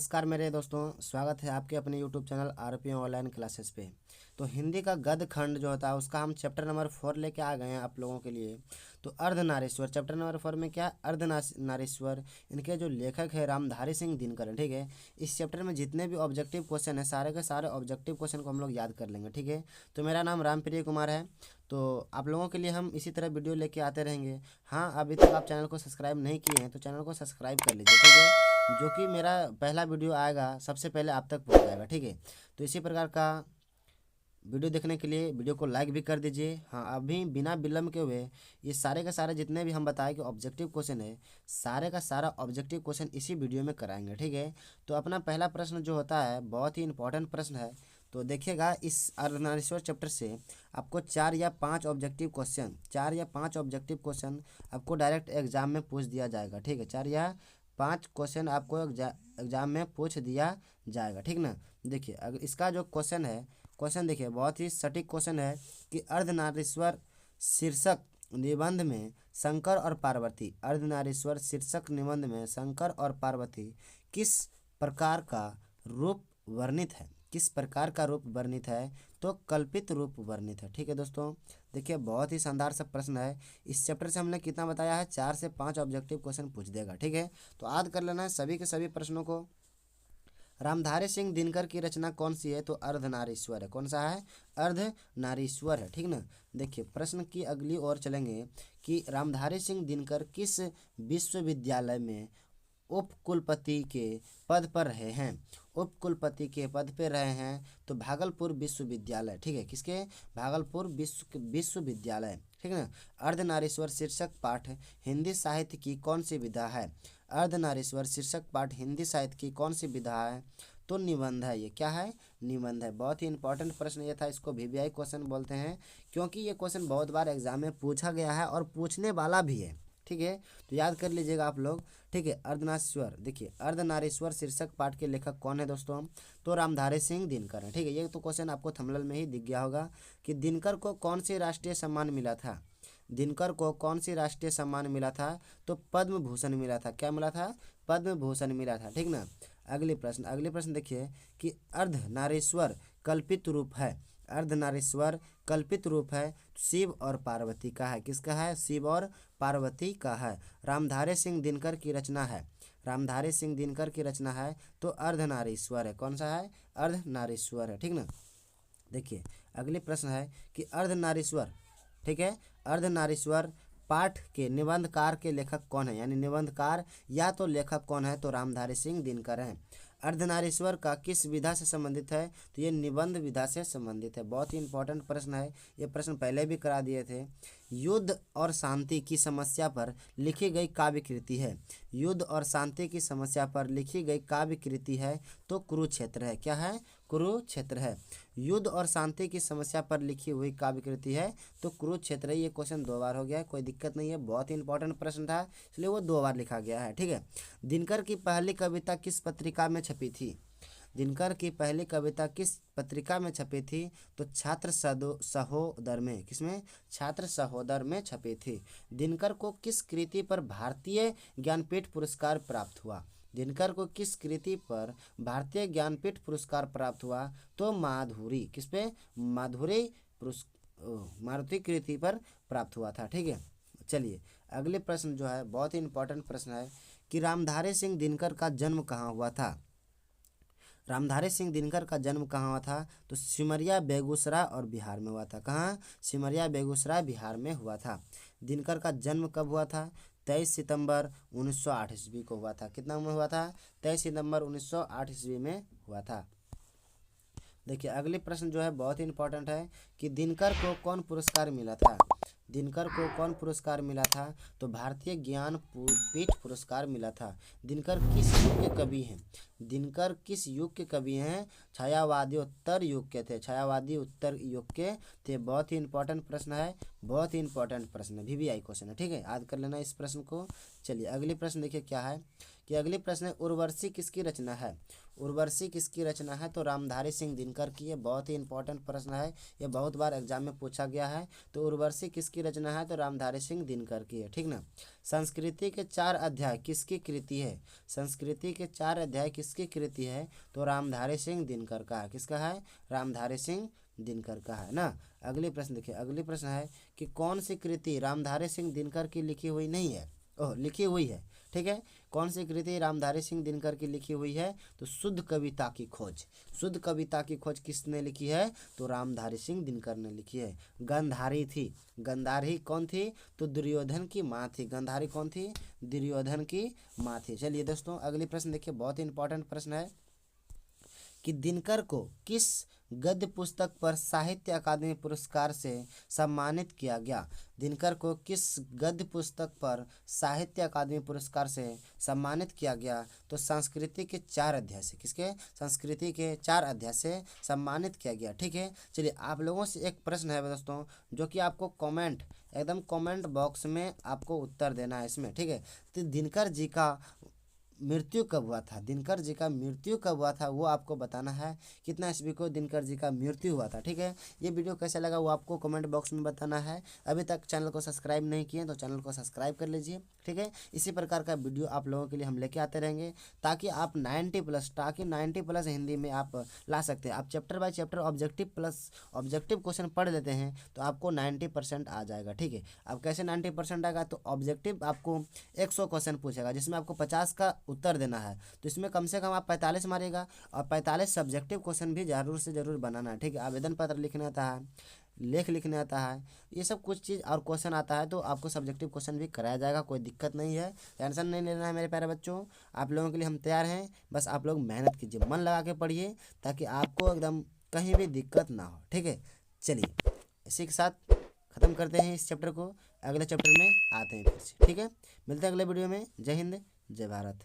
नमस्कार मेरे दोस्तों, स्वागत है आपके अपने YouTube channel RP online classes पे। तो हिंदी का गद्य खंड जो होता है उसका हम चैप्टर नंबर 4 लेके आ गए हैं आप लोगों के लिए। तो अर्धनारीश्वर चैप्टर नंबर 4 में क्या अर्धनारीश्वर, इनके जो लेखक है रामधारी सिंह दिनकर, ठीक है। इस चैप्टर में जितने भी ऑब्जेक्टिव क्वेश्चन है सारे के सारे ऑब्जेक्टिव क्वेश्चन को हम लोग याद कर लेंगे, ठीक है। तो मेरा नाम रामप्रिय कुमार है। तो आप लोगों के लिए हम इसी तरह वीडियो लेके आते रहेंगे। हाँ, अभी तक आप चैनल को सब्सक्राइब नहीं किए हैं तो चैनल को सब्सक्राइब कर लीजिए, ठीक है। जो कि मेरा पहला वीडियो आएगा सबसे पहले आप तक पहुंच जाएगा, ठीक है। तो इसी प्रकार का वीडियो देखने के लिए वीडियो को लाइक भी कर दीजिए। हाँ, अभी बिना विलम्ब के हुए ये सारे का सारे जितने भी हम बताए कि ऑब्जेक्टिव क्वेश्चन है, सारे का सारा ऑब्जेक्टिव क्वेश्चन इसी वीडियो में कराएंगे, ठीक है। तो अपना पहला प्रश्न जो होता है बहुत ही इंपॉर्टेंट प्रश्न है। तो देखिएगा, इस अर्धनारीश्वर चैप्टर से आपको 4 या 5 ऑब्जेक्टिव क्वेश्चन आपको डायरेक्ट एग्जाम में पूछ दिया जाएगा, ठीक है। 4 या 5 क्वेश्चन आपको एग्जाम में पूछ दिया जाएगा, ठीक ना। देखिए, अगर इसका जो क्वेश्चन देखिए, बहुत ही सटीक क्वेश्चन है कि अर्धनारीश्वर शीर्षक निबंध में शंकर और पार्वती, अर्धनारीश्वर शीर्षक निबंध में शंकर और पार्वती किस प्रकार का रूप वर्णित है, किस प्रकार का रूप वर्णित है, तो कल्पित रूप वर्णित है, ठीक है दोस्तों। देखिए, बहुत ही शानदार सा प्रश्न है। इस चैप्टर से हमने कितना बताया है, 4 से 5 ऑब्जेक्टिव क्वेश्चन पूछ देगा, ठीक है। तो याद कर लेना है सभी के सभी प्रश्नों को। रामधारी सिंह दिनकर की रचना कौन सी है, तो अर्धनारीश्वर है। कौन सा है, अर्धनारीश्वर है, ठीक ना। देखिए, प्रश्न की अगली ओर चलेंगे कि रामधारी सिंह दिनकर किस विश्वविद्यालय में उप कुलपति के पद पर रहे हैं। उप कुलपति के पद पर रहे हैं तो भागलपुर विश्वविद्यालय, ठीक है। किसके, भागलपुर विश्वविद्यालय, ठीक है ना। अर्धनारीश्वर शीर्षक पाठ हिंदी साहित्य की कौन सी विधा है। अर्धनारीश्वर शीर्षक पाठ हिंदी साहित्य की कौन सी विधा है, तो निबंध है। ये क्या है, निबंध है। बहुत ही इंपॉर्टेंट प्रश्न ये था, इसको वीवीआई क्वेश्चन बोलते हैं क्योंकि ये क्वेश्चन बहुत बार एग्जाम में पूछा गया है और पूछने वाला भी है, ठीक है। तो याद कर लीजिएगा आप लोग, ठीक है। अर्धनारीश्वर, देखिए, अर्धनारीश्वर शीर्षक पाठ के लेखक कौन है दोस्तों, तो रामधारी सिंह दिनकर है, ठीक है। ये तो क्वेश्चन आपको थंबनेल में ही दिख गया होगा कि दिनकर को कौन सी राष्ट्रीय सम्मान मिला था। दिनकर को कौन सी राष्ट्रीय सम्मान मिला था, तो पद्म भूषण मिला था। क्या मिला था, पद्म भूषण मिला था, ठीक ना। अगले प्रश्न देखिए कि अर्धनारीश्वर कल्पित रूप है। अर्धनारीश्वर कल्पित रूप है, शिव और पार्वती का है। किसका है, शिव और पार्वती का है। रामधारी सिंह दिनकर की रचना है। रामधारी सिंह दिनकर की रचना है तो अर्धनारीश्वर है। कौन सा है, अर्धनारीश्वर है, ठीक ना। देखिए, अगले प्रश्न है कि अर्धनारीश्वर, ठीक है, अर्धनारीश्वर पाठ के निबंधकार के लेखक कौन है, यानी निबंधकार या तो लेखक कौन है, तो रामधारी सिंह दिनकर हैं। अर्धनारीश्वर का किस विधा से संबंधित है, तो ये निबंध विधा से संबंधित है। बहुत ही इंपॉर्टेंट प्रश्न है, ये प्रश्न पहले भी करा दिए थे। युद्ध और शांति की समस्या पर लिखी गई काव्य कृति है। युद्ध और शांति की समस्या पर लिखी गई काव्य कृति है तो कुरुक्षेत्र है। क्या है, कुरुक्षेत्र है। युद्ध और शांति की समस्या पर लिखी हुई काव्य कृति है तो कुरुक्षेत्र है। ये क्वेश्चन 2 बार हो गया है, कोई दिक्कत नहीं है, बहुत ही इंपॉर्टेंट प्रश्न था इसलिए वो 2 बार लिखा गया है, ठीक है। दिनकर की पहली कविता किस पत्रिका में छपी थी। दिनकर की पहली कविता किस पत्रिका में छपी थी, तो छात्र सहोदर में। किसमें, छात्र सहोदर में छपी थी। दिनकर को किस कृति पर भारतीय ज्ञानपीठ पुरस्कार प्राप्त हुआ। दिनकर को किस कृति पर भारतीय ज्ञानपीठ पुरस्कार प्राप्त हुआ, तो माधुरी। किस पे, मारुति कृति पर प्राप्त हुआ था, ठीक है। चलिए, अगले प्रश्न जो है बहुत ही इंपॉर्टेंट प्रश्न है कि रामधारी सिंह दिनकर का जन्म कहाँ हुआ था। रामधारी सिंह दिनकर का जन्म कहाँ हुआ था, तो सिमरिया बेगूसराय और बिहार में हुआ था। कहाँ, सिमरिया बेगूसराय बिहार में हुआ था। दिनकर का जन्म कब हुआ था, 23 सितंबर 1908 ईस्वी को हुआ था। कितना में हुआ था, 23 सितंबर 1908 ईस्वी में हुआ था। देखिए, अगले प्रश्न जो है बहुत ही इंपॉर्टेंट है कि दिनकर को कौन पुरस्कार मिला था। दिनकर को कौन पुरस्कार मिला था, तो भारतीय ज्ञान पीठ पुरस्कार मिला था। दिनकर किस युग के कवि हैं। दिनकर किस युग के कवि हैं, छायावादी उत्तर युग के थे। छायावादी उत्तर युग के थे। बहुत ही इंपॉर्टेंट प्रश्न है, बहुत ही इंपॉर्टेंट प्रश्न है, वीवीआई क्वेश्चन है, ठीक है। याद कर लेना इस प्रश्न को। चलिए, अगले प्रश्न देखिए क्या है कि अगले प्रश्न है उर्वशी किसकी रचना है। उर्वशी किसकी रचना है? तो रामधारी सिंह दिनकर की। ये बहुत ही इंपॉर्टेंट प्रश्न है, ये बहुत बार एग्जाम में पूछा गया है। तो उर्वशी किसकी रचना है? तो रामधारी सिंह दिनकर की है, ठीक ना। संस्कृति के 4 अध्याय किसकी कृति है? संस्कृति के 4 अध्याय किसकी कृति है? तो रामधारी सिंह दिनकर का है। किसका है? रामधारी सिंह दिनकर का है ना। अगली प्रश्न देखिए, अगली प्रश्न है कि कौन सी कृति रामधारी सिंह दिनकर की लिखी हुई नहीं है? ओह, लिखी हुई है, ठीक है। कौन सी कृति रामधारी सिंह दिनकर की लिखी हुई है? तो शुद्ध कविता की खोज। शुद्ध कविता की खोज किसने लिखी है? तो रामधारी सिंह दिनकर ने लिखी है। गंधारी थी, गंधारी कौन थी? तो दुर्योधन की माँ थी। गंधारी कौन थी? दुर्योधन की माँ थी। चलिए दोस्तों, अगली प्रश्न देखिए, बहुत ही इंपॉर्टेंट प्रश्न है कि दिनकर को किस गद्य पुस्तक पर साहित्य अकादमी पुरस्कार से सम्मानित किया गया? दिनकर को किस गद्य पुस्तक पर साहित्य अकादमी पुरस्कार से सम्मानित किया गया? तो संस्कृति के 4 अध्याय से। किसके? संस्कृति के 4 अध्याय से सम्मानित किया गया, ठीक है। चलिए, आप लोगों से एक प्रश्न है दोस्तों, जो कि आपको एकदम कमेंट बॉक्स में आपको उत्तर देना है इसमें, ठीक है। तो दिनकर जी का मृत्यु कब हुआ था? दिनकर जी का मृत्यु कब हुआ था वो आपको बताना है। कितना ईस्वी को दिनकर जी का मृत्यु हुआ था, ठीक है। ये वीडियो कैसा लगा वो आपको कमेंट बॉक्स में बताना है। अभी तक चैनल को सब्सक्राइब नहीं किए तो चैनल को सब्सक्राइब कर लीजिए, ठीक है। इसी प्रकार का वीडियो आप लोगों के लिए हम लेके आते रहेंगे, ताकि आप 90+ हिंदी में आप ला सकते हैं। आप chapter by chapter objective question पढ़ लेते हैं तो आपको 90% आ जाएगा, ठीक है। अब कैसे 90% आएगा? तो ऑब्जेक्टिव आपको 100 क्वेश्चन पूछेगा, जिसमें आपको 50 का उत्तर देना है। तो इसमें कम से कम आप 45 मारिएगा, और 45 सब्जेक्टिव क्वेश्चन भी जरूर से जरूर बनाना है, ठीक है। आवेदन पत्र लिखने आता है, लेख लिखने आता है, ये सब कुछ चीज़ और क्वेश्चन आता है, तो आपको सब्जेक्टिव क्वेश्चन भी कराया जाएगा, कोई दिक्कत नहीं है। टेंशन नहीं लेना है मेरे प्यारे बच्चों, आप लोगों के लिए हम तैयार हैं। बस आप लोग मेहनत कीजिए, मन लगा के पढ़िए, ताकि आपको एकदम कहीं भी दिक्कत ना हो, ठीक है। चलिए, इसी के साथ ख़त्म करते हैं इस चैप्टर को। अगले चैप्टर में आते हैं फिर से, ठीक है। मिलते हैं अगले वीडियो में। जय हिंद, जय भारत।